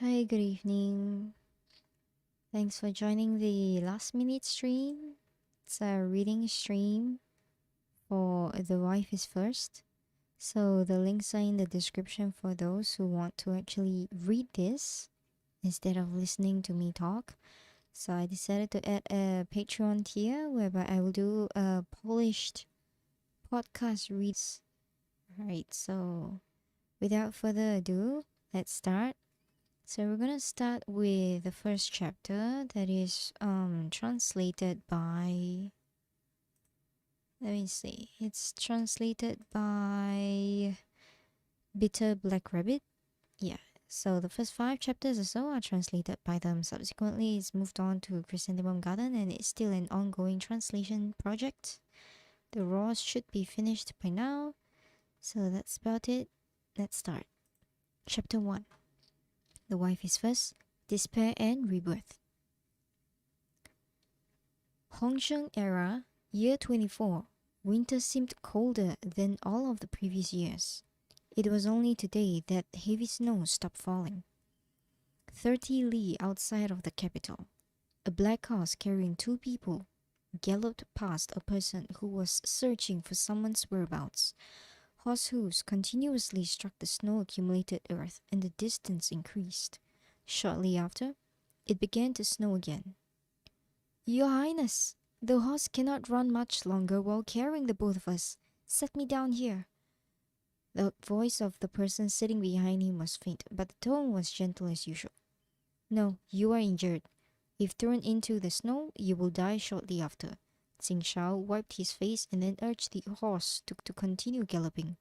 Hi, good evening. Thanks for joining the last minute stream. It's a reading stream for The Wife is First. So the links are in the description for those who want to actually read this instead of listening to me talk. So I decided to add a Patreon tier whereby I will do a polished podcast reads. Alright, so without further ado, let's start. So we're gonna start with the first chapter that is translated by, let me see, it's translated by Bitter Black Rabbit. Yeah. So the first 5 chapters or so are translated by them. Subsequently, it's moved on to Chrysanthemum Garden, and it's still an ongoing translation project. The raws should be finished by now. So that's about it. Let's start. Chapter 1. The Wife is First, Despair and Rebirth. Hongsheng era, year 24. Winter seemed colder than all of the previous years. It was only today that heavy snow stopped falling. 30 li outside of the capital, a black horse carrying 2 people galloped past a person who was searching for someone's whereabouts. Horse hooves continuously struck the snow-accumulated earth, and the distance increased. Shortly after, it began to snow again. Your Highness, the horse cannot run much longer while carrying the both of us. Set me down here. The voice of the person sitting behind him was faint, but the tone was gentle as usual. No, you are injured. If thrown into the snow, you will die shortly after. Tsing Shao wiped his face and then urged the horse to continue galloping.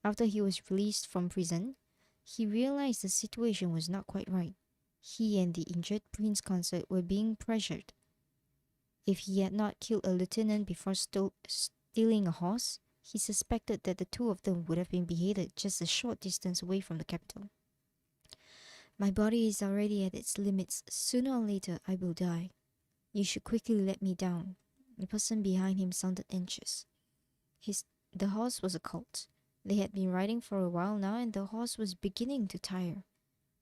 After he was released from prison, he realized the situation was not quite right. He and the injured prince consort were being pressured. If he had not killed a lieutenant before stealing a horse, he suspected that the 2 of them would have been beheaded just a short distance away from the capital. My body is already at its limits. Sooner or later, I will die. You should quickly let me down. The person behind him sounded anxious. The horse was a colt. They had been riding for a while now, and the horse was beginning to tire.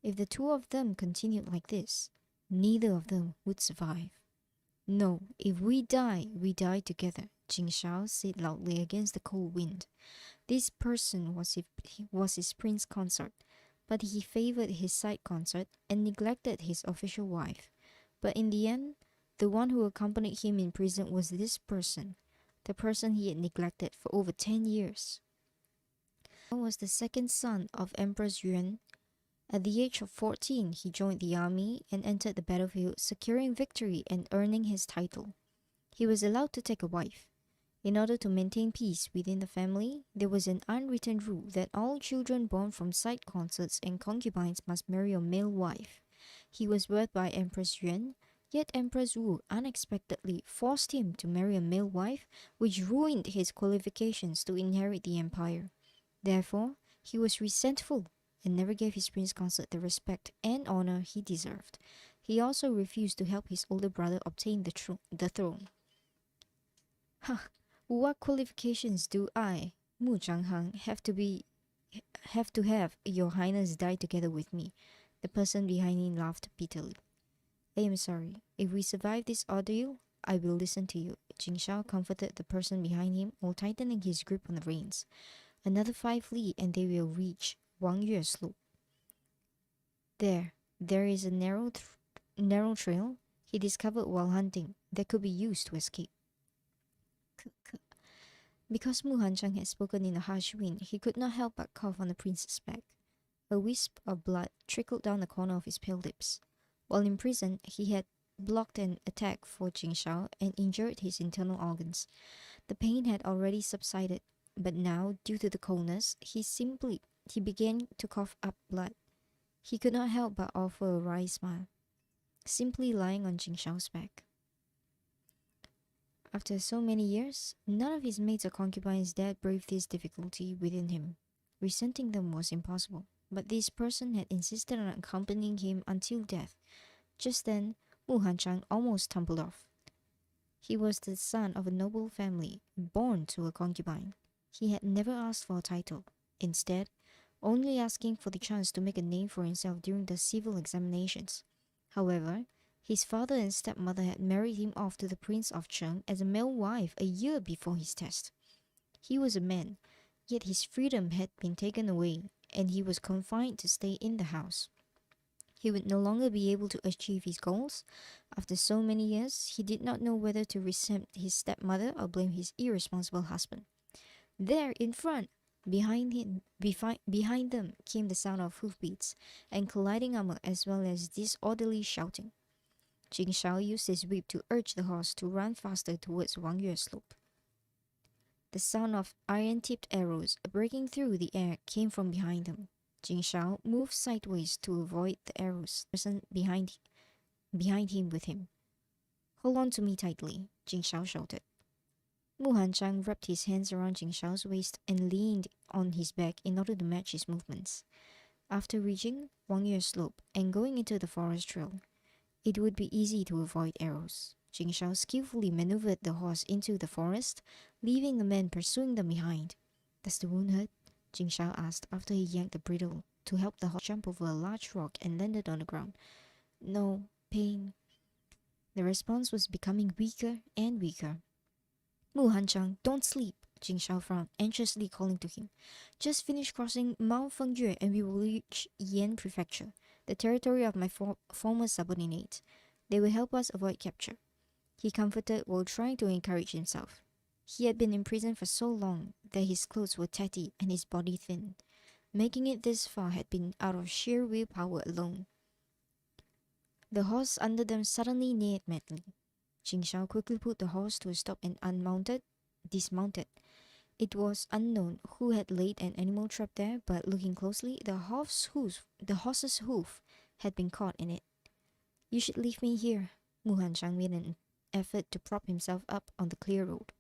If the 2 of them continued like this, neither of them would survive. No, if we die together, Jing Shao said loudly against the cold wind. This person was his prince consort, but he favored his side consort and neglected his official wife. But in the end, the one who accompanied him in prison was this person, the person he had neglected for over 10 years. He was the second son of Empress Yuan. At the age of 14, he joined the army and entered the battlefield, securing victory and earning his title. He was allowed to take a wife. In order to maintain peace within the family, there was an unwritten rule that all children born from side consorts and concubines must marry a male wife. He was birthed by Empress Yuan, yet Empress Wu unexpectedly forced him to marry a male wife, which ruined his qualifications to inherit the empire. Therefore, he was resentful and never gave his prince consort the respect and honor he deserved. He also refused to help his older brother obtain the throne. Huh, what qualifications do I, Mu Zhanghang, have to have your highness die together with me? The person behind him laughed bitterly. I am sorry. If we survive this ordeal, I will listen to you. Jing Shao comforted the person behind him while tightening his grip on the reins. Another 5 li and they will reach Wang Yue slope. There is a narrow trail he discovered while hunting that could be used to escape. Because Mu Hanchang had spoken in a harsh wind, he could not help but cough on the prince's back. A wisp of blood trickled down the corner of his pale lips. While in prison, he had blocked an attack for Jing Shao and injured his internal organs. The pain had already subsided, but now, due to the coldness, he began to cough up blood. He could not help but offer a wry smile, simply lying on Jing Shao's back. After so many years, none of his mates or concubines dared brave this difficulty within him. Resenting them was impossible, but this person had insisted on accompanying him until death. Just then, Mu Hanchang almost tumbled off. He was the son of a noble family, born to a concubine. He had never asked for a title. Instead, only asking for the chance to make a name for himself during the civil examinations. However, his father and stepmother had married him off to the Prince of Cheng as a male wife a year before his test. He was a man, yet his freedom had been taken away, and he was confined to stay in the house. He would no longer be able to achieve his goals. After so many years, he did not know whether to resent his stepmother or blame his irresponsible husband. There, in front, behind them came the sound of hoofbeats and colliding armor as well as disorderly shouting. Jing Shao used his whip to urge the horse to run faster towards Wang Yue's slope. The sound of iron-tipped arrows breaking through the air came from behind them. Jing Shao moved sideways to avoid the arrows. Person behind him with him. Hold on to me tightly, Jing Shao shouted. Mu Hanchang wrapped his hands around Jing Shao's waist and leaned on his back in order to match his movements. After reaching Wang Yue's slope and going into the forest trail, it would be easy to avoid arrows. Jing Shao skillfully maneuvered the horse into the forest, leaving the men pursuing them behind. Does the wound hurt? Jing Shao asked after he yanked the bridle to help the horse jump over a large rock and landed on the ground. No, pain. The response was becoming weaker and weaker. Mu Hanchang, don't sleep, Jing Shao frowned, anxiously calling to him. Just finish crossing Mount Fengyue and we will reach Yan Prefecture, the territory of my former subordinate. They will help us avoid capture. He comforted while trying to encourage himself. He had been in prison for so long that his clothes were tatty and his body thin. Making it this far had been out of sheer willpower alone. The horse under them suddenly neighed madly. Jing Shao quickly put the horse to a stop and dismounted. It was unknown who had laid an animal trap there, but looking closely, the horse's hoof had been caught in it. You should leave me here. Mu Hanchang made an effort to prop himself up on the clear road.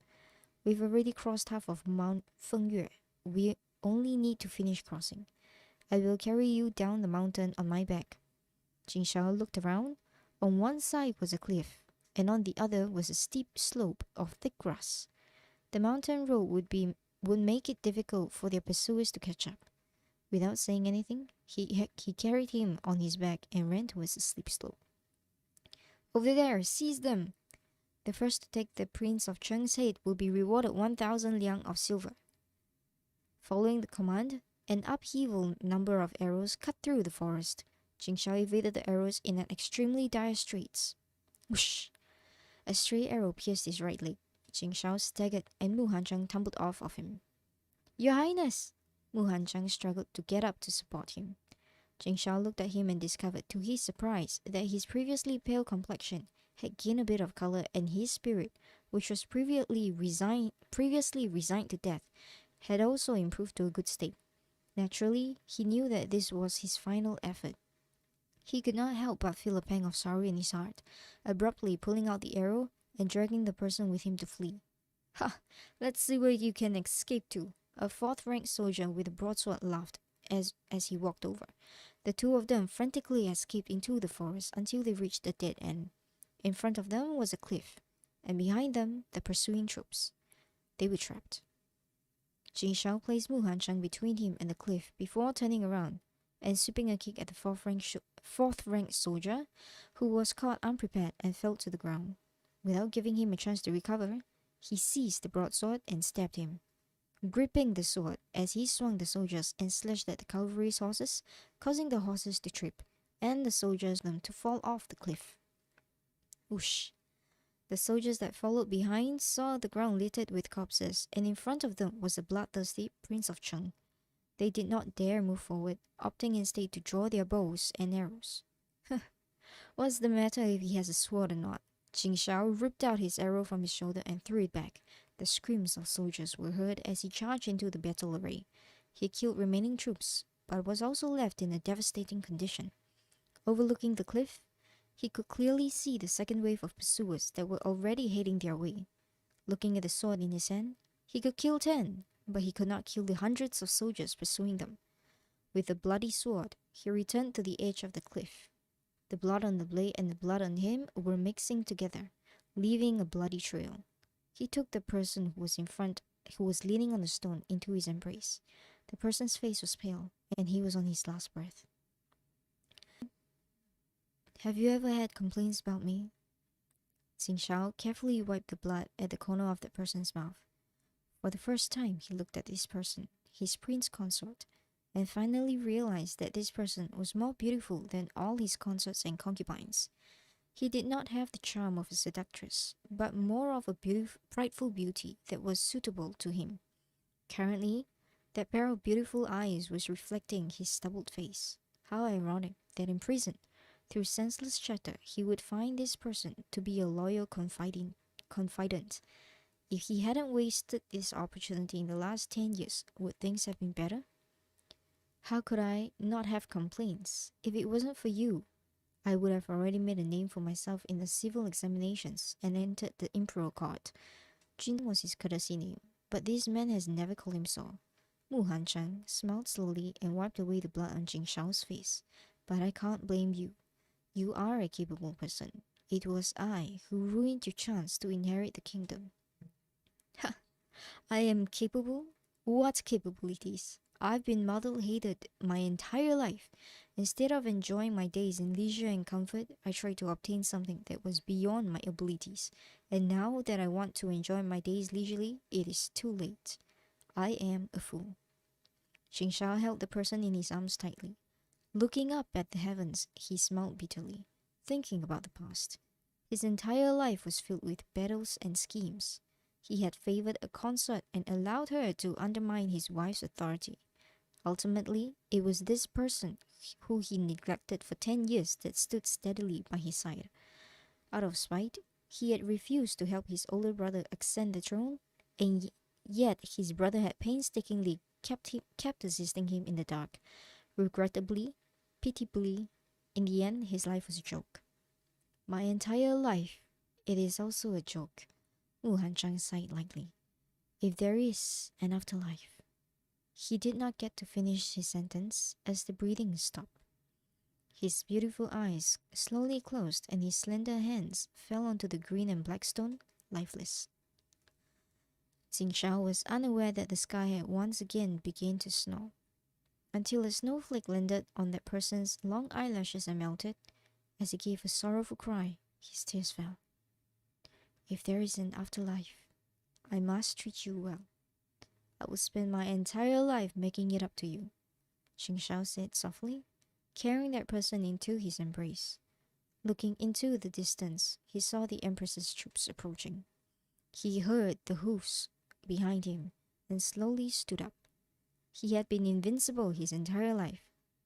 We've already crossed half of Mount Fengyue. We only need to finish crossing. I will carry you down the mountain on my back. Jing Shao looked around. On one side was a cliff, and on the other was a steep slope of thick grass. The mountain road would make it difficult for their pursuers to catch up. Without saying anything, he carried him on his back and ran towards the steep slope. Over there, seize them! The first to take the Prince of Cheng's head will be rewarded 1,000 liang of silver. Following the command, an upheaval number of arrows cut through the forest. Jing Shao evaded the arrows in an extremely dire straits. Whoosh! A stray arrow pierced his right leg. Jing Shao staggered and Mu Hanchang tumbled off of him. Your Highness! Mu Hanchang struggled to get up to support him. Jing Shao looked at him and discovered, to his surprise, that his previously pale complexion had gained a bit of color, and his spirit, which was previously resigned to death, had also improved to a good state. Naturally, he knew that this was his final effort. He could not help but feel a pang of sorrow in his heart, abruptly pulling out the arrow and dragging the person with him to flee. Ha! Let's see where you can escape to. A fourth-rank soldier with a broadsword laughed as he walked over. The two of them frantically escaped into the forest until they reached the dead end. In front of them was a cliff, and behind them the pursuing troops. They were trapped. Jing Shao placed Mu Hanchang between him and the cliff before turning around and sweeping a kick at the fourth-rank soldier, who was caught unprepared and fell to the ground. Without giving him a chance to recover, he seized the broadsword and stabbed him. Gripping the sword as he swung the soldiers and slashed at the cavalry's horses, causing the horses to trip, and the soldiers them to fall off the cliff. Whoosh! The soldiers that followed behind saw the ground littered with corpses, and in front of them was the bloodthirsty Prince of Cheng. They did not dare move forward, opting instead to draw their bows and arrows. What's the matter if he has a sword or not? Jing Shao ripped out his arrow from his shoulder and threw it back. The screams of soldiers were heard as he charged into the battle array. He killed remaining troops, but was also left in a devastating condition. Overlooking the cliff, he could clearly see the second wave of pursuers that were already heading their way. Looking at the sword in his hand, he could kill 10, but he could not kill the hundreds of soldiers pursuing them. With the bloody sword, he returned to the edge of the cliff. The blood on the blade and the blood on him were mixing together, leaving a bloody trail. He took the person who was in front, who was leaning on the stone, into his embrace. The person's face was pale, and he was on his last breath. Have you ever had complaints about me? Xing Shao carefully wiped the blood at the corner of the person's mouth. For the first time, he looked at this person, his prince consort, and finally realized that this person was more beautiful than all his consorts and concubines. He did not have the charm of a seductress, but more of a frightful beauty that was suitable to him. Currently, that pair of beautiful eyes was reflecting his stubbled face. How ironic that in prison, through senseless chatter, he would find this person to be a loyal confidant. If he hadn't wasted this opportunity in the last 10 years, would things have been better? How could I not have complaints? If it wasn't for you, I would have already made a name for myself in the civil examinations and entered the imperial court. Jin was his courtesy name, but this man has never called him so. Mu Hanchang smiled slowly and wiped away the blood on Jing Shao's face. But I can't blame you. You are a capable person. It was I who ruined your chance to inherit the kingdom. Ha! I am capable? What capabilities? I've been muddle-headed my entire life. Instead of enjoying my days in leisure and comfort, I tried to obtain something that was beyond my abilities. And now that I want to enjoy my days leisurely, it is too late. I am a fool. Xing Shao held the person in his arms tightly. Looking up at the heavens, he smiled bitterly, thinking about the past. His entire life was filled with battles and schemes. He had favored a consort and allowed her to undermine his wife's authority. Ultimately, it was this person who he neglected for 10 years that stood steadily by his side. Out of spite, he had refused to help his older brother ascend the throne, and yet his brother had painstakingly kept assisting him in the dark. Regrettably, pitiably, in the end, his life was a joke. My entire life, it is also a joke. Wu Hanchang sighed lightly. If there is an afterlife. He did not get to finish his sentence as the breathing stopped. His beautiful eyes slowly closed and his slender hands fell onto the green and black stone, lifeless. Xing Shao was unaware that the sky had once again begun to snow. Until a snowflake landed on that person's long eyelashes and melted. As he gave a sorrowful cry, his tears fell. If there is an afterlife, I must treat you well. I will spend my entire life making it up to you, Xing Shao said softly, carrying that person into his embrace. Looking into the distance, he saw the Empress's troops approaching. He heard the hoofs behind him and slowly stood up. He had been invincible his entire life.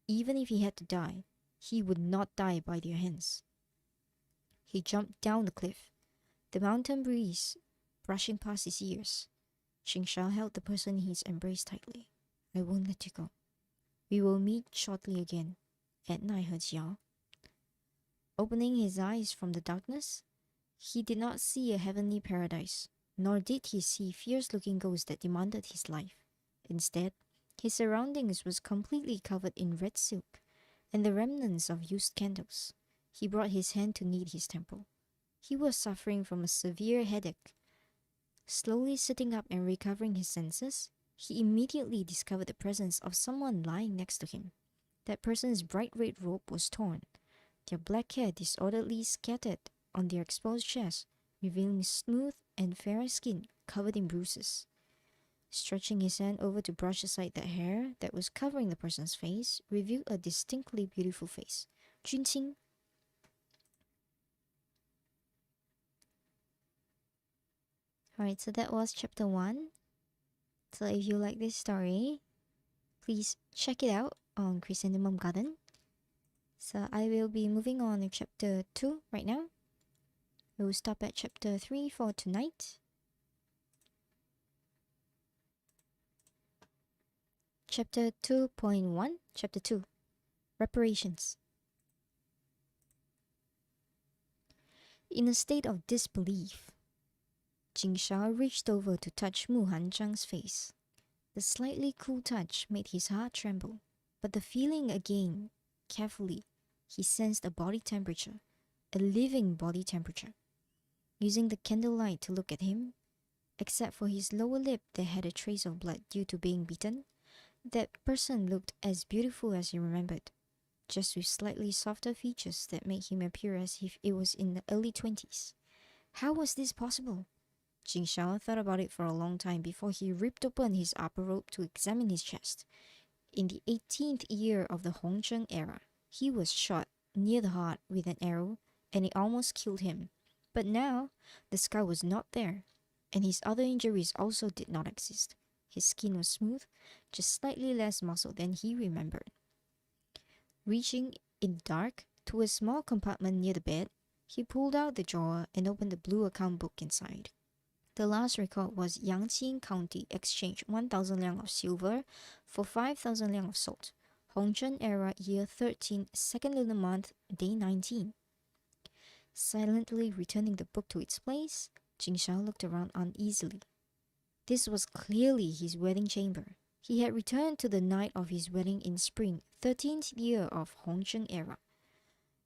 Even if he had to die, he would not die by their hands. He jumped down the cliff, the mountain breeze brushing past his ears. Xing Shao held the person in his embrace tightly. I won't let you go. We will meet shortly again at Naihejiao. Opening his eyes from the darkness, he did not see a heavenly paradise, nor did he see fierce-looking ghosts that demanded his life. Instead, his surroundings was completely covered in red silk and the remnants of used candles. He brought his hand to knead his temple. He was suffering from a severe headache. Slowly sitting up and recovering his senses, he immediately discovered the presence of someone lying next to him. That person's bright red robe was torn, their black hair disorderly scattered on their exposed chest, revealing smooth and fair skin covered in bruises. Stretching his hand over to brush aside the hair that was covering the person's face, revealed a distinctly beautiful face. Junqing. Alright, so that was chapter 1. So if you like this story, please check it out on Chrysanthemum Garden. So I will be moving on to chapter 2 right now. We will stop at chapter 3 for tonight. Chapter 2.1, Chapter 2, Reparations. In a state of disbelief, Jing Shao reached over to touch Mu Hanchang's face. The slightly cool touch made his heart tremble, but the feeling again, carefully, he sensed a body temperature, a living body temperature. Using the candlelight to look at him, except for his lower lip that had a trace of blood due to being beaten, That person looked as beautiful as he remembered, just with slightly softer features that made him appear as if it was in the early 20s. How was this possible? Jing Shao thought about it for a long time before he ripped open his upper robe to examine his chest. In the 18th year of the Hongzheng era, he was shot near the heart with an arrow and it almost killed him. But now, the scar was not there, and his other injuries also did not exist. His skin was smooth, just slightly less muscle than he remembered. Reaching in the dark to a small compartment near the bed, he pulled out the drawer and opened the blue account book inside. The last record was Yangqing County exchanged 1,000 liang of silver for 5,000 liang of salt. Hongzheng era year 13, second lunar month, day 19. Silently returning the book to its place, Jing Shao looked around uneasily. This was clearly his wedding chamber. He had returned to the night of his wedding in spring, 13th year of Hongzheng era.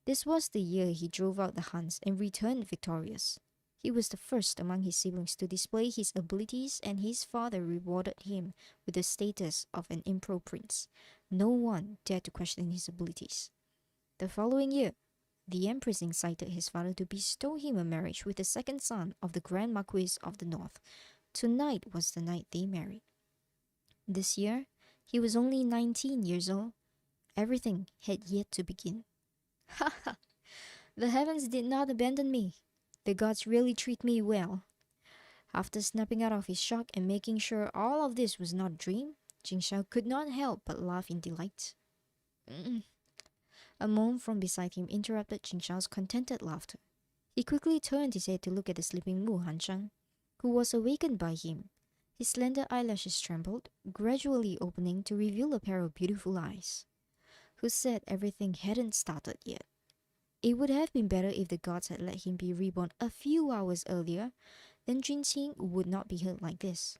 This was the year he drove out the Huns and returned victorious. He was the first among his siblings to display his abilities, and his father rewarded him with the status of an emperor prince. No one dared to question his abilities. The following year, the empress incited his father to bestow him a marriage with the second son of the Grand Marquis of the North. Tonight was the night they married. This year, he was only 19 years old. Everything had yet to begin. Ha ha! The heavens did not abandon me. The gods really treat me well. After snapping out of his shock and making sure all of this was not a dream, Jing Shao could not help but laugh in delight. A moan from beside him interrupted Jing Shao's contented laughter. He quickly turned his head to look at the sleeping Mu Hanzhang, who was awakened by him. His slender eyelashes trembled, gradually opening to reveal a pair of beautiful eyes. Who said everything hadn't started yet? It would have been better if the gods had let him be reborn a few hours earlier, then Junqing would not be hurt like this.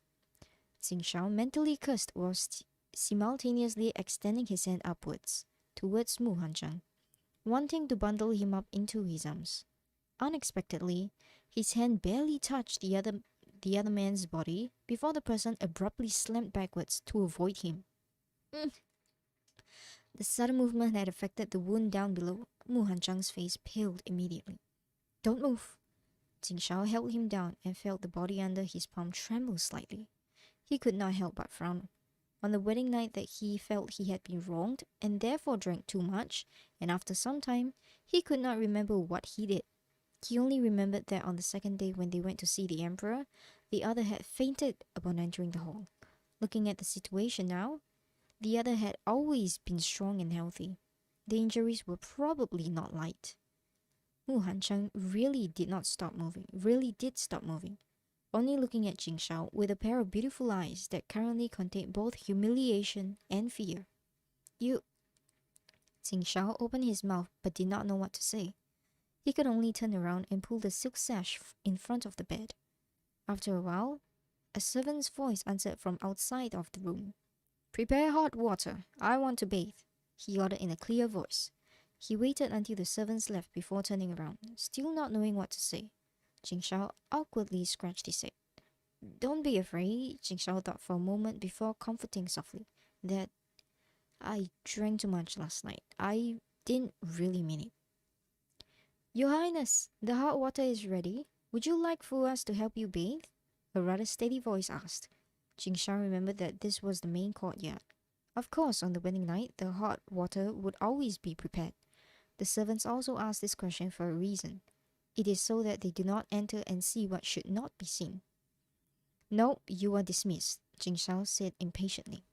Jing Shao mentally cursed whilst simultaneously extending his hand upwards, towards Mu Hanzhang, wanting to bundle him up into his arms. Unexpectedly, his hand barely touched the other man's body before the person abruptly slammed backwards to avoid him. The sudden movement had affected the wound down below. Mu Hanzhang's face paled immediately. Don't move. Jing Shao held him down and felt the body under his palm tremble slightly. He could not help but frown. On the wedding night that he felt he had been wronged and therefore drank too much, and after some time, he could not remember what he did. He only remembered that on the second day when they went to see the emperor, the other had fainted upon entering the hall. Looking at the situation now, the other had always been strong and healthy. The injuries were probably not light. Mu Hancheng really did stop moving, only looking at Jing Shao with a pair of beautiful eyes that currently contained both humiliation and fear. You... Jing Shao opened his mouth but did not know what to say. He could only turn around and pull the silk sash in front of the bed. After a while, a servant's voice answered from outside of the room. Prepare hot water. I want to bathe, he ordered in a clear voice. He waited until the servants left before turning around, still not knowing what to say. Jing Shao awkwardly scratched his head. Don't be afraid, Jing Shao thought for a moment before comforting softly. That I drank too much last night. I didn't really mean it. Your Highness, the hot water is ready. Would you like for us to help you bathe? A rather steady voice asked. Jing Shao remembered that this was the main courtyard. Of course, on the wedding night, the hot water would always be prepared. The servants also asked this question for a reason. It is so that they do not enter and see what should not be seen. No, you are dismissed, Jing Shao said impatiently.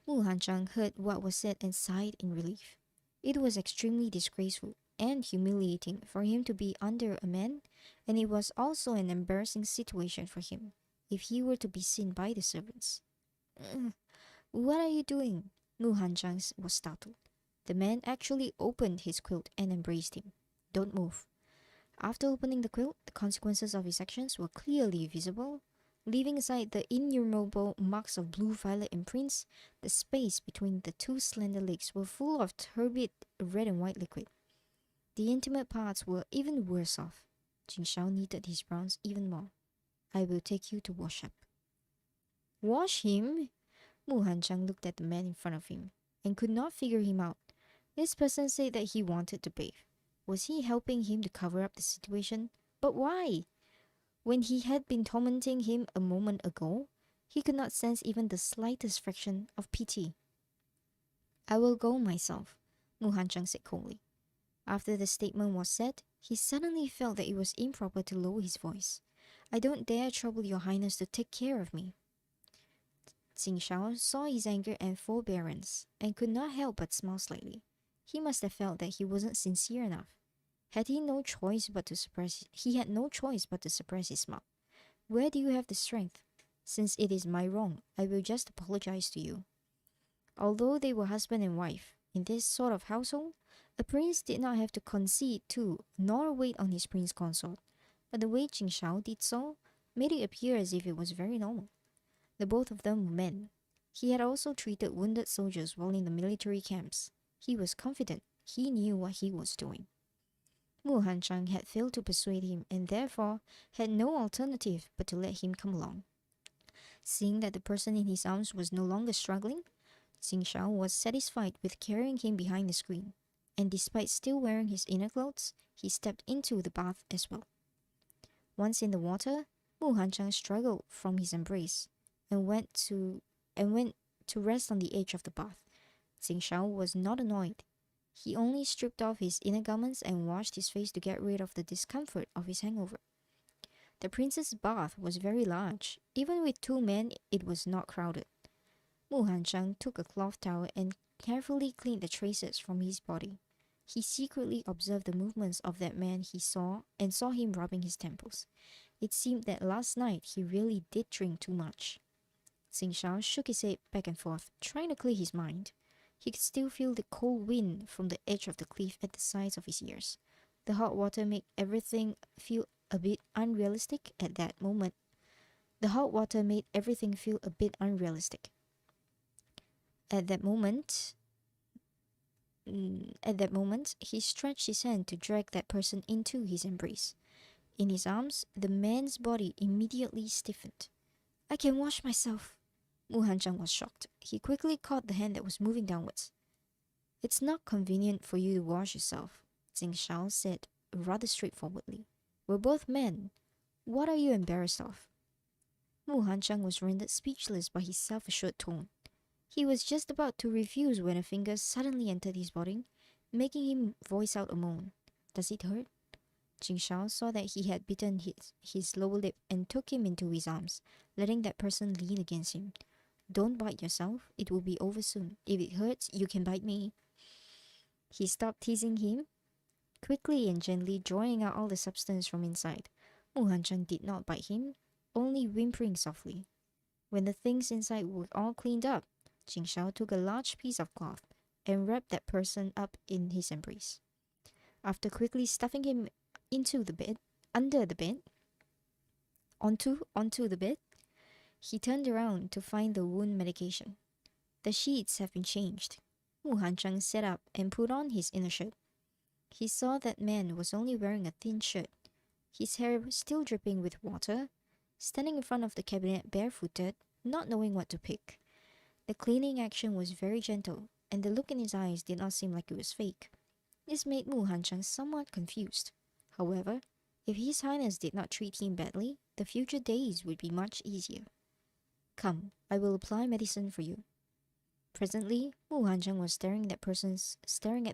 Mu Hanchang heard what was said and sighed in relief. It was extremely disgraceful and humiliating for him to be under a man, and it was also an embarrassing situation for him if he were to be seen by the servants. What are you doing? Mu Hanchang was startled. The man actually opened his quilt and embraced him. Don't move. After opening the quilt, the consequences of his actions were clearly visible. Leaving aside the innumerable marks of blue violet imprints, the space between the two slender legs were full of turbid red and white liquid. The intimate parts were even worse off. Jing Shao knitted his brows even more. I will take you to wash up. Wash him? Mu Hanchang looked at the man in front of him and could not figure him out. This person said that he wanted to bathe. Was he helping him to cover up the situation? But why? When he had been tormenting him a moment ago, he could not sense even the slightest fraction of pity. I will go myself, Mu Hanchang said coldly. After the statement was said, he suddenly felt that it was improper to lower his voice. I don't dare trouble your highness to take care of me. Jing Shao saw his anger and forbearance, and could not help but smile slightly. He must have felt that he wasn't sincere enough. He had no choice but to suppress his smile. Where do you have the strength? Since it is my wrong, I will just apologize to you. Although they were husband and wife, in this sort of household, a prince did not have to concede to nor wait on his prince consort, but the way Jing Shao did so made it appear as if it was very normal. The both of them were men. He had also treated wounded soldiers while in the military camps. He was confident. He knew what he was doing. Mu Hanchang had failed to persuade him and therefore had no alternative but to let him come along. Seeing that the person in his arms was no longer struggling, Jing Shao was satisfied with carrying him behind the screen, and despite still wearing his inner clothes, he stepped into the bath as well. Once in the water, Mu Hanchang struggled from his embrace and went to rest on the edge of the bath. Jing Shao was not annoyed. He only stripped off his inner garments and washed his face to get rid of the discomfort of his hangover. The prince's bath was very large. Even with 2 men, it was not crowded. Mu Hanchang took a cloth towel and carefully cleaned the traces from his body. He secretly observed the movements of that man he saw and saw him rubbing his temples. It seemed that last night he really did drink too much. Jing Shao shook his head back and forth, trying to clear his mind. He could still feel the cold wind from the edge of the cliff at the sides of his ears. The hot water made everything feel a bit unrealistic at that moment. The hot water made everything feel a bit unrealistic. At that moment, he stretched his hand to drag that person into his embrace. In his arms, the man's body immediately stiffened. I can wash myself. Mu Hanchang was shocked. He quickly caught the hand that was moving downwards. It's not convenient for you to wash yourself, Jing Shao said rather straightforwardly. We're both men. What are you embarrassed of? Mu Hanchang was rendered speechless by his self-assured tone. He was just about to refuse when a finger suddenly entered his body, making him voice out a moan. Does it hurt? Jing Shao saw that he had bitten his lower lip and took him into his arms, letting that person lean against him. Don't bite yourself, it will be over soon. If it hurts, you can bite me. He stopped teasing him, quickly and gently drawing out all the substance from inside. Mu Hanchang did not bite him, only whimpering softly. When the things inside were all cleaned up, Jing Shao took a large piece of cloth and wrapped that person up in his embrace. After quickly stuffing him into the bed, onto the bed, he turned around to find the wound medication. The sheets have been changed. Mu Hanchang sat up and put on his inner shirt. He saw that man was only wearing a thin shirt, his hair still dripping with water, standing in front of the cabinet barefooted, not knowing what to pick. The cleaning action was very gentle, and the look in his eyes did not seem like it was fake. This made Mu Hanchang somewhat confused. However, if His Highness did not treat him badly, the future days would be much easier. Come, I will apply medicine for you. Presently, Mu Hanchang was staring at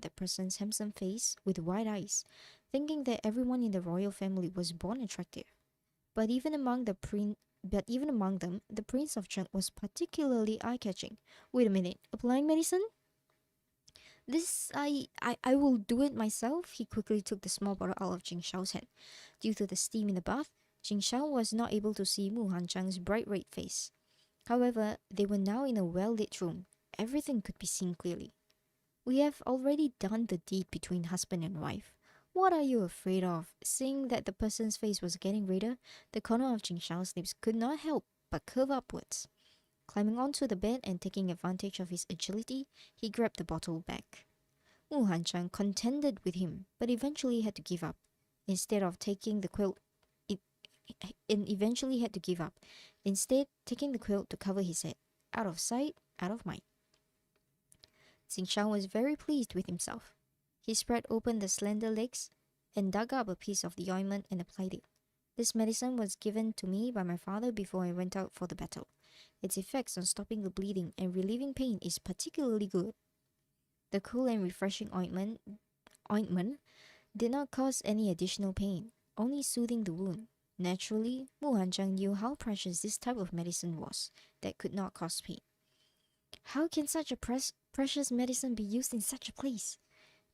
that person's handsome face with wide eyes, thinking that everyone in the royal family was born attractive. But even among them, the Prince of Cheng was particularly eye-catching. Wait a minute, applying medicine? This, I will do it myself. He quickly took the small bottle out of Jing Shao's hand. Due to the steam in the bath, Jing Shao was not able to see Mu Hanchang's bright red face. However, they were now in a well-lit room. Everything could be seen clearly. We have already done the deed between husband and wife. What are you afraid of? Seeing that the person's face was getting redder, the corner of Jing Shao's lips could not help but curve upwards. Climbing onto the bed and taking advantage of his agility, he grabbed the bottle back. Mu Hanchang contended with him, but eventually had to give up. Instead, taking the quilt to cover his head. out of sight, out of mind. Xingshao was very pleased with himself. He spread open the slender legs and dug up a piece of the ointment and applied it. This medicine was given to me by my father before I went out for the battle. Its effects on stopping the bleeding and relieving pain is particularly good. The cool and refreshing ointment did not cause any additional pain, only soothing the wound. Naturally, Mu Hanzhang knew how precious this type of medicine was that could not cause pain. How can such a precious medicine be used in such a place?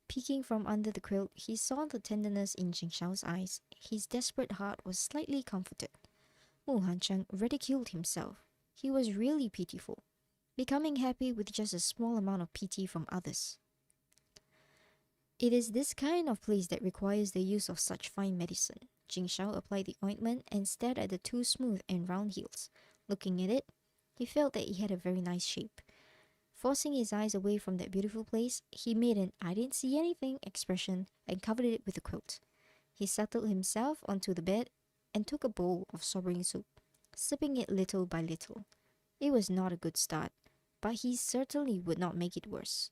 Peeking from under the quilt, he saw the tenderness in Jingshao's eyes. His desperate heart was slightly comforted. Mu Hancheng ridiculed himself. He was really pitiful, becoming happy with just a small amount of pity from others. It is this kind of place that requires the use of such fine medicine. Jingshao applied the ointment and stared at the two smooth and round heels. Looking at it, he felt that it had a very nice shape. Forcing his eyes away from that beautiful place, he made an "I didn't see anything" expression and covered it with a quilt. He settled himself onto the bed and took a bowl of sobering soup, sipping it little by little. It was not a good start, but he certainly would not make it worse.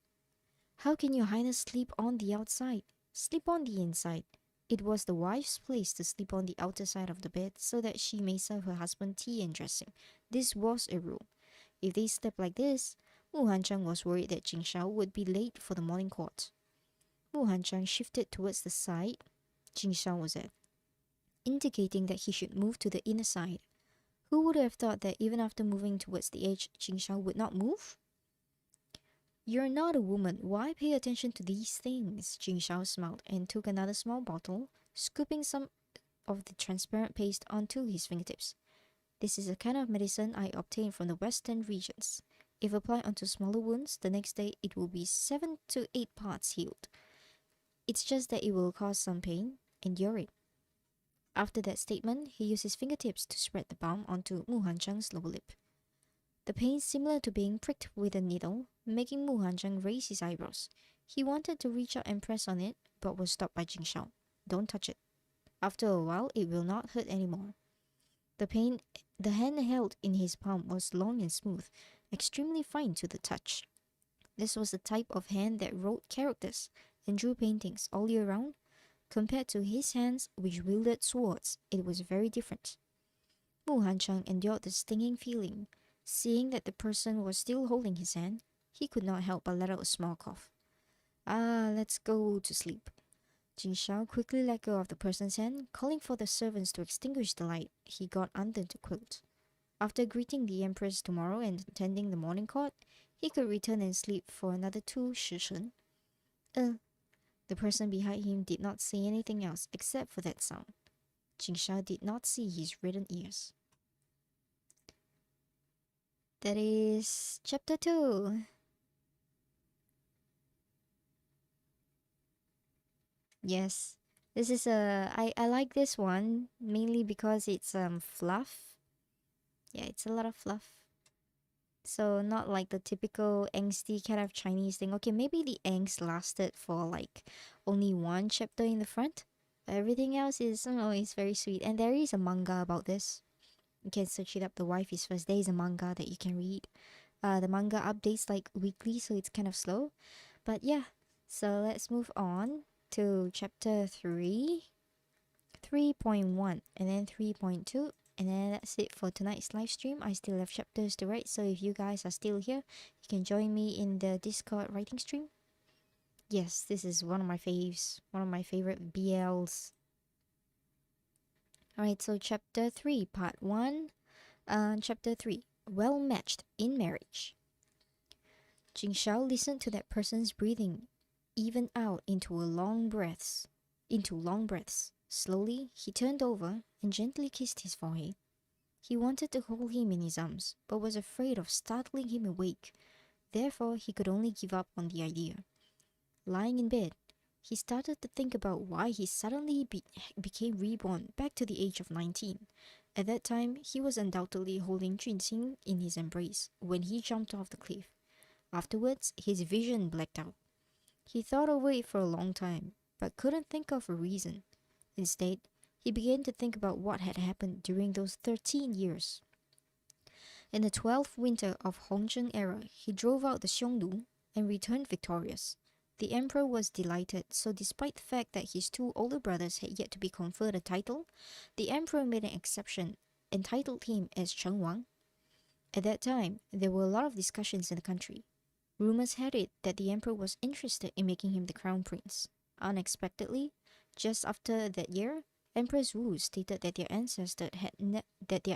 "How can your highness sleep on the outside? Sleep on the inside." It was the wife's place to sleep on the outer side of the bed so that she may serve her husband tea and dressing. This was a rule. If they slept like this, Mu Hancheng was worried that Jingshao would be late for the morning court. Mu Hancheng shifted towards the side Jingshao was at, indicating that he should move to the inner side. Who would have thought that even after moving towards the edge, Jingshao would not move? "You're not a woman. Why pay attention to these things?" Jingshao smiled and took another small bottle, scooping some of the transparent paste onto his fingertips. "This is a kind of medicine I obtained from the western regions. If applied onto smaller wounds, the next day it will be 7 to 8 parts healed. It's just that it will cause some pain. Endure it." After that statement, he used his fingertips to spread the balm onto Mu Hancheng's lower lip. The pain similar to being pricked with a needle, making Mu Hancheng raise his eyebrows. He wanted to reach out and press on it, but was stopped by Jingshao. "Don't touch it. After a while, it will not hurt anymore." The hand held in his palm was long and smooth, extremely fine to the touch. This was the type of hand that wrote characters and drew paintings all year round. Compared to his hands, which wielded swords, it was very different. Mu Hancheng endured the stinging feeling. Seeing that the person was still holding his hand, he could not help but let out a small cough. Let's go to sleep." Jingshao quickly let go of the person's hand, calling for the servants to extinguish the light. He got under the quilt. After greeting the empress tomorrow and attending the morning court, he could return and sleep for another 2 shishun. The person behind him did not say anything else except for that sound. Jingshao did not see his reddened ears. That is chapter 2. Yes, this is I like this one mainly because it's fluff. Yeah, it's a lot of fluff. So not like the typical angsty kind of Chinese thing. Okay, maybe the angst lasted for like only 1 chapter in the front. Everything else is, is very sweet. And there is a manga about this. You can search it up. The Wife is First. There is a manga that you can read. The manga updates like weekly, so it's kind of slow. But yeah, so let's move on to chapter 3, 3.1, and then 3.2. And then that's it for tonight's live stream. I still have chapters to write, so if you guys are still here, you can join me in the Discord writing stream. Yes, this is one of my faves, one of my favorite BLs. Alright, so chapter 3, part 1. Chapter 3, Well Matched in Marriage. Jingshao listened to that person's breathing, even out into long breaths. Slowly, he turned over and gently kissed his forehead. He wanted to hold him in his arms, but was afraid of startling him awake. Therefore, he could only give up on the idea. Lying in bed, he started to think about why he suddenly became reborn back to the age of 19. At that time, he was undoubtedly holding Junxing in his embrace when he jumped off the cliff. Afterwards, his vision blacked out. He thought over it for a long time, but couldn't think of a reason. Instead, he began to think about what had happened during those 13 years. In the 12th winter of Hongzheng era, he drove out the Xiongnu and returned victorious. The emperor was delighted, so despite the fact that his two older brothers had yet to be conferred a title, the emperor made an exception and titled him as Cheng Wang. At that time, there were a lot of discussions in the country. Rumors had it that the emperor was interested in making him the crown prince. Unexpectedly, just after that year, Empress Wu stated that their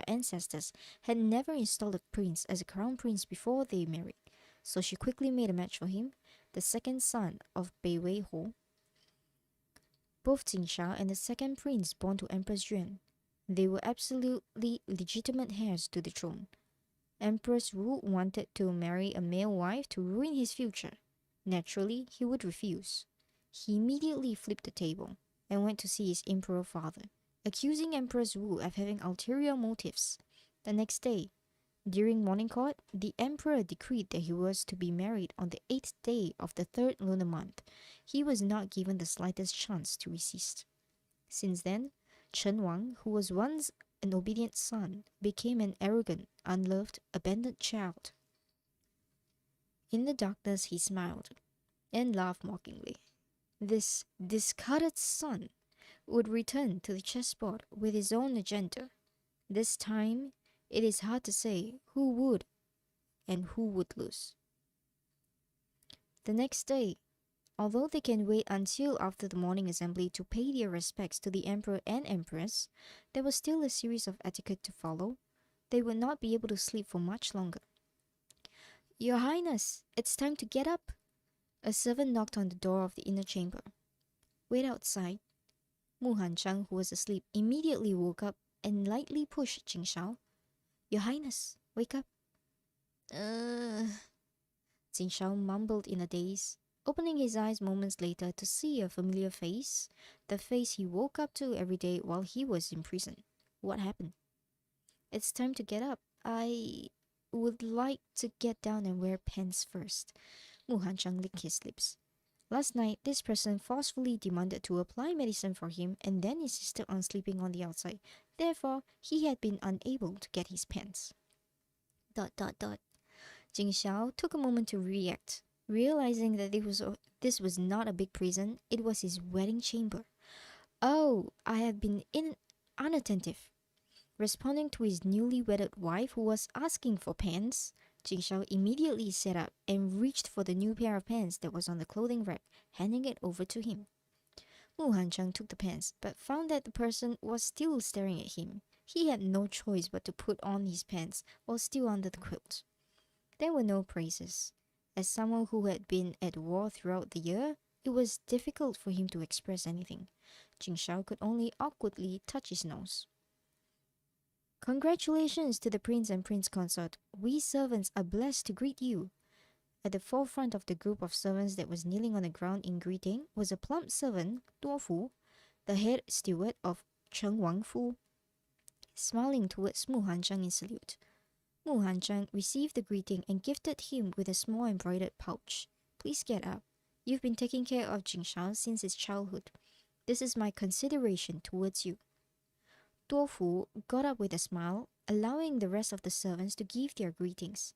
ancestors had never installed a prince as a crown prince before they married, so she quickly made a match for him, the second son of Bei Weiho, both Jing Shao and the second prince born to Empress Yuan. They were absolutely legitimate heirs to the throne. Empress Wu wanted to marry a male wife to ruin his future. Naturally, he would refuse. He immediately flipped the table and went to see his emperor father, accusing Empress Wu of having ulterior motives. The next day, during morning court, the emperor decreed that he was to be married on the 8th day of the 3rd lunar month. He was not given the slightest chance to resist. Since then, Chen Wang, who was once an obedient son, became an arrogant, unloved, abandoned child. In the darkness, he smiled and laughed mockingly. This discarded son would return to the chessboard with his own agenda. This time, it is hard to say who would and who would lose. The next day, although they can wait until after the morning assembly to pay their respects to the emperor and empress, there was still a series of etiquette to follow. They would not be able to sleep for much longer. Your Highness, it's time to get up. A servant knocked on the door of the inner chamber. Wait outside. Mu Hanchang, who was asleep, immediately woke up and lightly pushed Jing Shao. Your Highness, wake up. Jing Shao mumbled in a daze, opening his eyes moments later to see a familiar face, the face he woke up to every day while he was in prison. What happened? It's time to get up. I would like to get down and wear pants first. Mu Hanchang licked his lips. Last night, this person forcefully demanded to apply medicine for him and then insisted on sleeping on the outside. Therefore, he had been unable to get his pants. ... Jing Xiao took a moment to react, realizing that this was not a big prison, it was his wedding chamber. Oh, I have been unattentive. Responding to his newly wedded wife who was asking for pants, Jing Shao immediately sat up and reached for the new pair of pants that was on the clothing rack, handing it over to him. Mu Hancheng took the pants, but found that the person was still staring at him. He had no choice but to put on his pants while still under the quilt. There were no praises. As someone who had been at war throughout the year, it was difficult for him to express anything. Jing Shao could only awkwardly touch his nose. Congratulations to the prince and prince consort. We servants are blessed to greet you. At the forefront of the group of servants that was kneeling on the ground in greeting was a plump servant, Duofu, the head steward of Cheng Wangfu, smiling towards Mu Hancheng in salute. Mu Hancheng received the greeting and gifted him with a small embroidered pouch. Please get up. You've been taking care of Jing Shao since his childhood. This is my consideration towards you. Duofu got up with a smile, allowing the rest of the servants to give their greetings.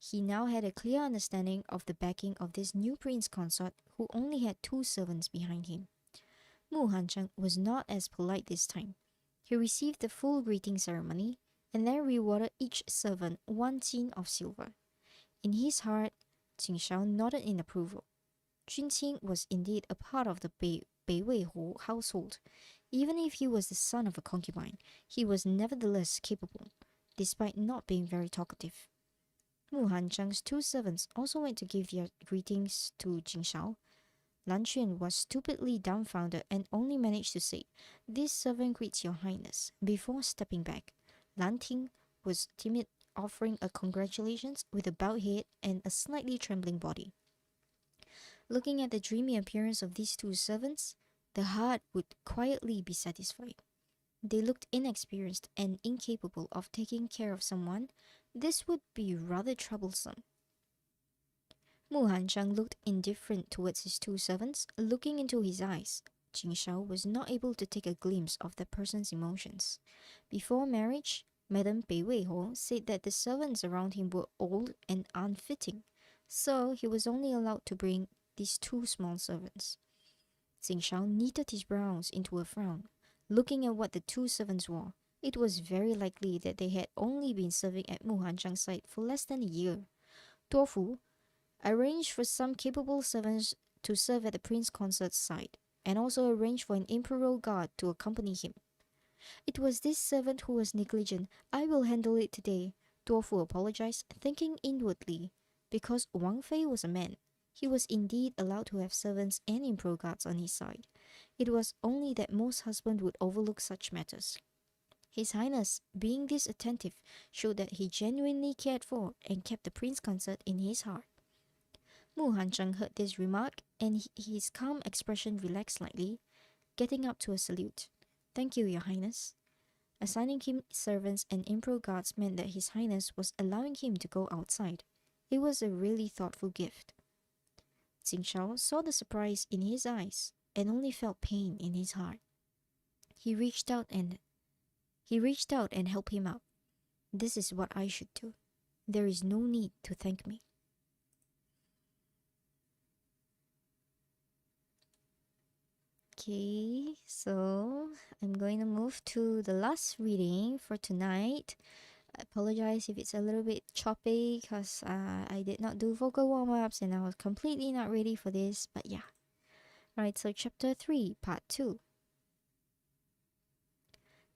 He now had a clear understanding of the backing of this new prince consort who only had 2 servants behind him. Mu Hancheng was not as polite this time. He received the full greeting ceremony and then rewarded each servant 1 tin of silver. In his heart, Jing Shao nodded in approval. Junqing was indeed a part of the Bei Weiho household. Even if he was the son of a concubine, he was nevertheless capable, despite not being very talkative. Mu Hancheng's 2 servants also went to give their greetings to Jing Shao. Lan Quan was stupidly dumbfounded and only managed to say, "This servant greets your highness," before stepping back. Lan Ting was timid, offering a congratulations with a bowed head and a slightly trembling body. Looking at the dreamy appearance of these 2 servants, the heart would quietly be satisfied. They looked inexperienced and incapable of taking care of someone. This would be rather troublesome. Mu Hancheng looked indifferent towards his 2 servants, looking into his eyes. Jing Shao was not able to take a glimpse of the person's emotions. Before marriage, Madame Bei Weiho said that the servants around him were old and unfitting, so he was only allowed to bring these two small servants. Xing Shao knitted his brows into a frown, looking at what the two servants wore. It was very likely that they had only been serving at Mu Hanzhang's side for less than a year. Duofu arranged for some capable servants to serve at the prince consort's side, and also arranged for an imperial guard to accompany him. It was this servant who was negligent. I will handle it today, Duofu apologized, thinking inwardly. Because Wang Fei was a man, he was indeed allowed to have servants and imperial guards on his side. It was only that most husbands would overlook such matters. His Highness, being this attentive, showed that he genuinely cared for and kept the prince consort in his heart. Mu Hanzheng heard this remark, and his calm expression relaxed slightly, getting up to a salute. Thank you, Your Highness. Assigning him servants and imperial guards meant that His Highness was allowing him to go outside. It was a really thoughtful gift. Xing Shao saw the surprise in his eyes and only felt pain in his heart. He reached out and helped him up. This is what I should do. There is no need to thank me. Okay, so I'm going to move to the last reading for tonight. I apologize if it's a little bit choppy because I did not do vocal warm-ups and I was completely not ready for this, but yeah. Right, so chapter 3, part 2.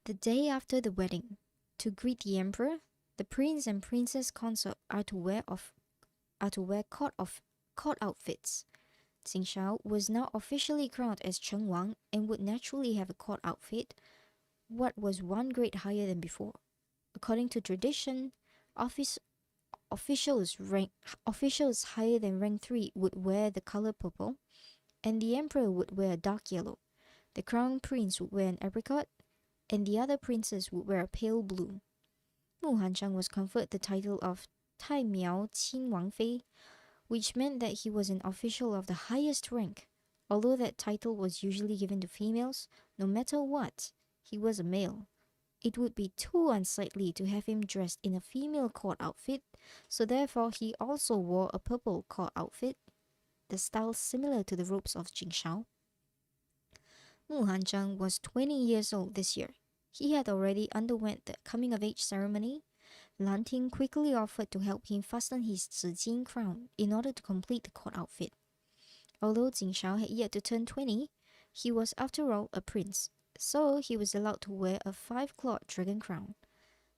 The day after the wedding, to greet the emperor, the prince and princess consort are to wear court outfits. Xing Shao was now officially crowned as Cheng Wang and would naturally have a court outfit, what was one grade higher than before. According to tradition, officials higher than rank 3 would wear the color purple, and the emperor would wear a dark yellow. The crown prince would wear an apricot, and the other princes would wear a pale blue. Mu Hanzhang was conferred the title of Tai Miao Qin Wang Fei, which meant that he was an official of the highest rank. Although that title was usually given to females, no matter what, he was a male. It would be too unsightly to have him dressed in a female court outfit, so therefore he also wore a purple court outfit, the style similar to the robes of Jing Shao. Mu Hanzhang was 20 years old this year. He had already underwent the coming-of-age ceremony. Lan Ting quickly offered to help him fasten his Zijin crown in order to complete the court outfit. Although Jing Shao had yet to turn 20, he was after all a prince, so he was allowed to wear a 5-clawed dragon crown.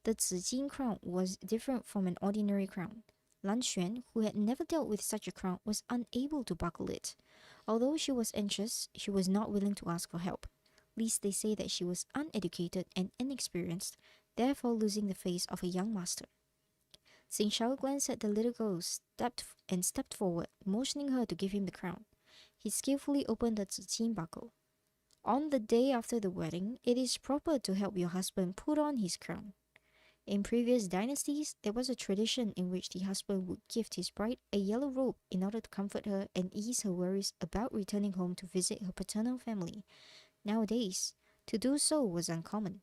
The Zijin crown was different from an ordinary crown. Lan Xuan, who had never dealt with such a crown, was unable to buckle it. Although she was anxious, she was not willing to ask for help. Least they say that she was uneducated and inexperienced, therefore losing the face of a young master. Xing Shao glanced at the little girl, stepped forward, motioning her to give him the crown. He skillfully opened the Zijin buckle. On the day after the wedding, it is proper to help your husband put on his crown. In previous dynasties, there was a tradition in which the husband would gift his bride a yellow robe in order to comfort her and ease her worries about returning home to visit her paternal family. Nowadays, to do so was uncommon.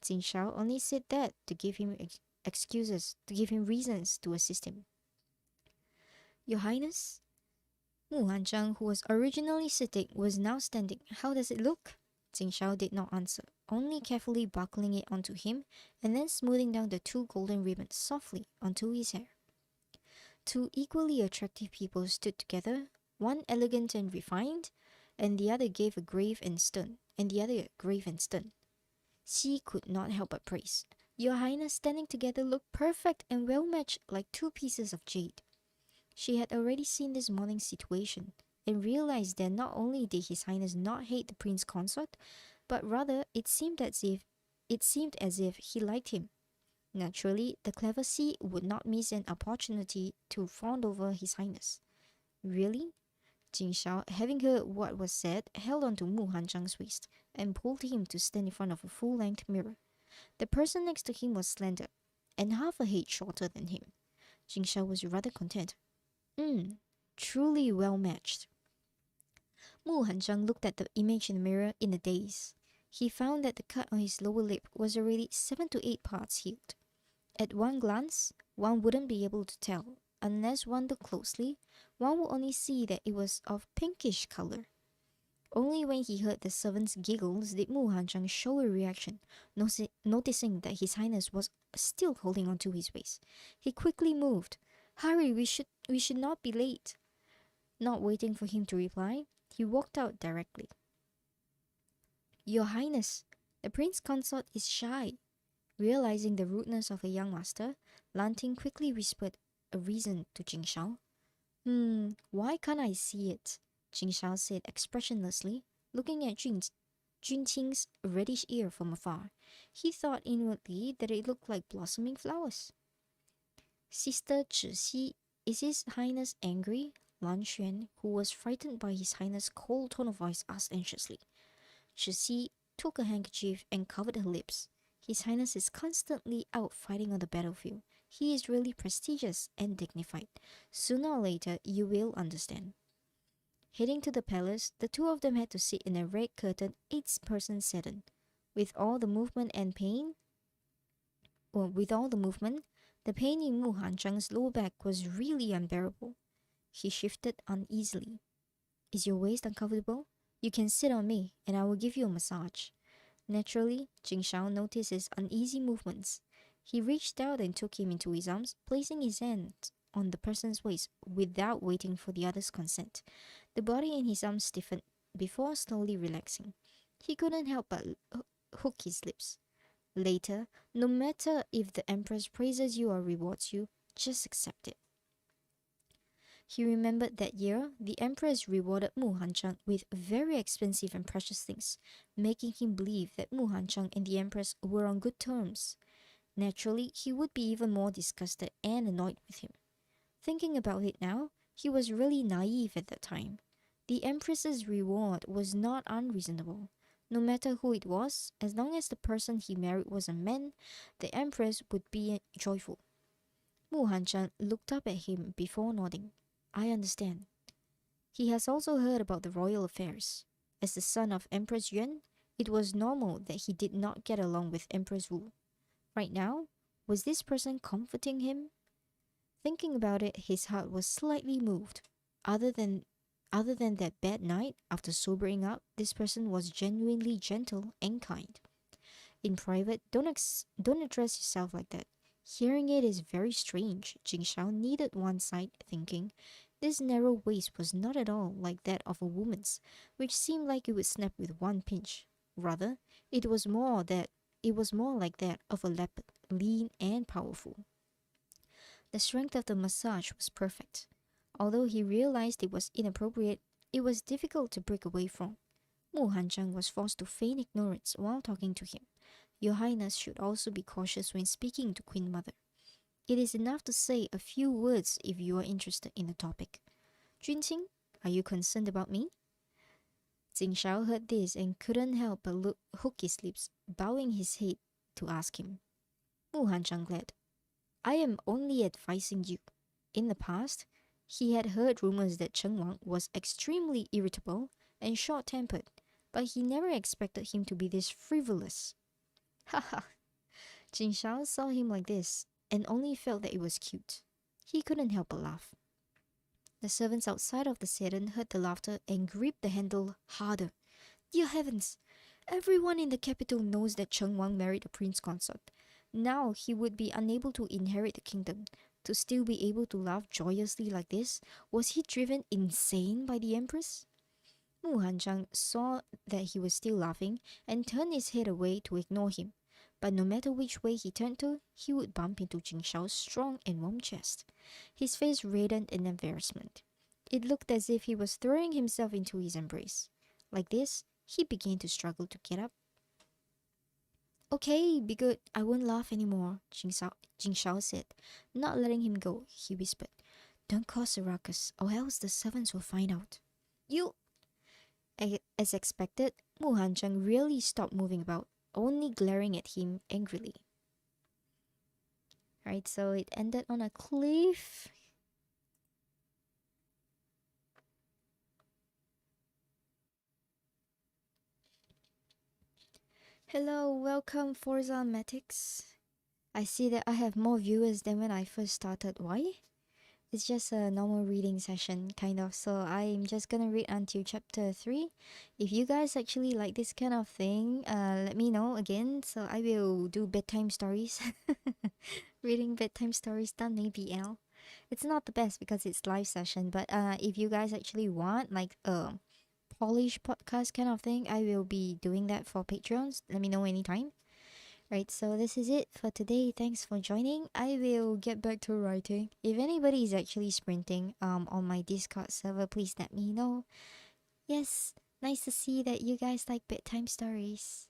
Jing Shao only said that to give him reasons to assist him. Your Highness? Mu Hanzhang, who was originally sitting, was now standing. How does it look? Jing Shao did not answer, only carefully buckling it onto him and then smoothing down the 2 golden ribbons softly onto his hair. 2 equally attractive people stood together, one elegant and refined, and the other grave and stern. Xi could not help but praise. Your Highness standing together looked perfect and well matched like 2 pieces of jade. She had already seen this morning's situation and realized that not only did His Highness not hate the prince consort, but rather it seemed as if he liked him. Naturally, the clever Xi would not miss an opportunity to fawn over His Highness. Really? Jing Shao, having heard what was said, held on to Mu Hanzhang's waist and pulled him to stand in front of a full-length mirror. The person next to him was slender and half a head shorter than him. Jing Shao was rather content. Truly well matched. Mu Hanzhang looked at the image in the mirror in a daze. He found that the cut on his lower lip was already 7 to 8 parts healed. At one glance, one wouldn't be able to tell. Unless one looked closely, one would only see that it was of pinkish color. Only when he heard the servant's giggles did Mu Hanchang show a reaction, noticing that His Highness was still holding onto his waist. He quickly moved. Hurry, we should not be late. Not waiting for him to reply, he walked out directly. Your Highness, the prince consort is shy. Realizing the rudeness of a young master, Lan Ting quickly whispered a reason to Jing Shao. Why can't I see it? Jing Shao said expressionlessly, looking at Jun Qing's reddish ear from afar. He thought inwardly that it looked like blossoming flowers. Sister Zhi, is His Highness angry? Lan Xuan, who was frightened by His Highness' cold tone of voice, asked anxiously. Zhi took a handkerchief and covered her lips. His Highness is constantly out fighting on the battlefield. He is really prestigious and dignified. Sooner or later, you will understand. Heading to the palace, the two of them had to sit in a red-curtained 8-person sedan. With all the movement, the pain in Mu Hanchang's lower back was really unbearable. He shifted uneasily. Is your waist uncomfortable? You can sit on me, and I will give you a massage. Naturally, Jing Shao noticed his uneasy movements. He reached out and took him into his arms, placing his hand on the person's waist without waiting for the other's consent. The body in his arms stiffened before slowly relaxing. He couldn't help but hook his lips. Later, no matter if the Empress praises you or rewards you, just accept it. He remembered that year, the Empress rewarded Mu Hanchang with very expensive and precious things, making him believe that Mu Hanchang and the Empress were on good terms. Naturally, he would be even more disgusted and annoyed with him. Thinking about it now, he was really naive at that time. The Empress's reward was not unreasonable. No matter who it was, as long as the person he married was a man, the Empress would be joyful. Mu Hanchang looked up at him before nodding. I understand. He has also heard about the royal affairs. As the son of Empress Yuan, it was normal that he did not get along with Empress Wu. Right now, was this person comforting him? Thinking about it, his heart was slightly moved. Other than that bad night, after sobering up, this person was genuinely gentle and kind. In private, don't address yourself like that. Hearing it is very strange. Jing Shao needed one side, thinking, this narrow waist was not at all like that of a woman's, which seemed like it would snap with one pinch. Rather, it was more like that of a leopard, lean and powerful. The strength of the massage was perfect. Although he realized it was inappropriate, it was difficult to break away from. Mu Hanchang was forced to feign ignorance while talking to him. Your Highness should also be cautious when speaking to Queen Mother. It is enough to say a few words if you are interested in the topic. Junqing, are you concerned about me? Jing Shao heard this and couldn't help but hook his lips, bowing his head to ask him. Mu Hanchang glared. I am only advising you. In the past, he had heard rumors that Cheng Wang was extremely irritable and short-tempered, but he never expected him to be this frivolous. Haha. Jing Shao saw him like this and only felt that it was cute. He couldn't help but laugh. The servants outside of the sedan heard the laughter and gripped the handle harder. Dear heavens! Everyone in the capital knows that Cheng Wang married a prince consort. Now he would be unable to inherit the kingdom. To still be able to laugh joyously like this, was he driven insane by the Empress? Mu Hanchang saw that he was still laughing and turned his head away to ignore him. But no matter which way he turned to, he would bump into Jing Shao's strong and warm chest. His face reddened in embarrassment. It looked as if he was throwing himself into his embrace. Like this, he began to struggle to get up. Okay, be good. I won't laugh anymore, Jing Shao said. Not letting him go, he whispered. Don't cause a ruckus, or else the servants will find out. You... As expected, Mu Hanchang really stopped moving about, only glaring at him angrily. Right, so it ended on a cliff. Hello, welcome Forza Matics. I see that I have more viewers than when I first started. Why? It's just a normal reading session, kind of. So I'm just gonna read until chapter 3. If you guys actually like this kind of thing, let me know again. So I will do bedtime stories. Reading bedtime stories done maybe L. It's not the best because it's live session, but if you guys actually want like a Polish podcast kind of thing, I will be doing that for Patreons. Let me know anytime. Right, so this is it for today. Thanks for joining. I will get back to writing. If anybody is actually sprinting on my Discord server, please let me know. Yes, nice to see that you guys like bedtime stories.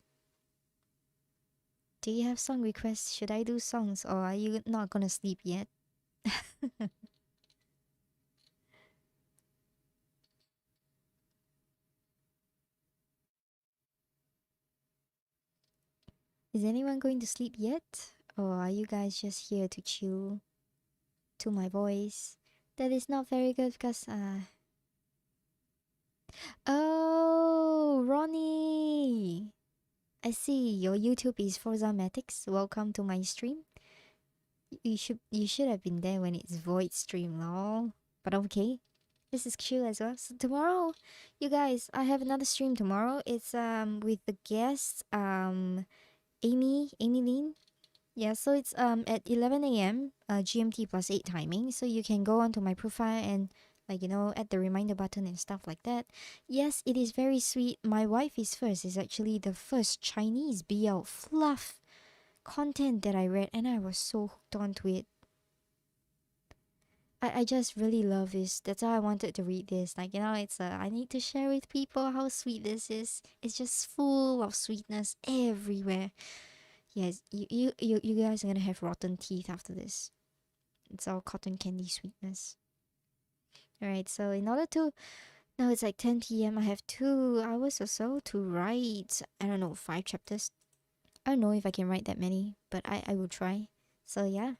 Do you have song requests? Should I do songs or are you not gonna sleep yet? Is anyone going to sleep yet? Or are you guys just here to chill to my voice? That is not very good because oh, Ronnie. I see your YouTube is Forzamatics. Welcome to my stream. You should have been there when it's void stream, lol. But okay. This is chill as well. So tomorrow, you guys, I have another stream tomorrow. It's with the guest Amy Lin. Yeah, so it's at 11 a.m. GMT plus 8 timing. So you can go onto my profile and like add the reminder button and stuff like that. Yes, it is very sweet. My wife is first is actually the first Chinese BL fluff content that I read, and I was so hooked onto it. I just really love this. That's why I wanted to read this. Like, it's I need to share with people how sweet this is. It's just full of sweetness everywhere. Yes, you guys are gonna have rotten teeth after this. It's all cotton candy sweetness. Alright, so in order to now it's like 10 p.m. I have 2 hours or so to write. I don't know, 5 chapters. I don't know if I can write that many, but I will try. So yeah.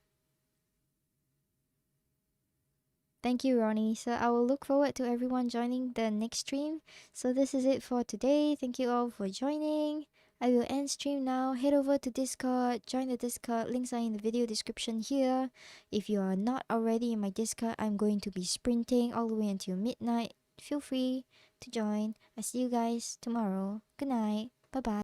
Thank you, Ronnie. So I will look forward to everyone joining the next stream. So this is it for today. Thank you all for joining. I will end stream now. Head over to Discord, join the Discord. Links are in the video description here. If you are not already in my Discord, I'm going to be sprinting all the way until midnight. Feel free to join. I see you guys tomorrow. Good night. Bye bye.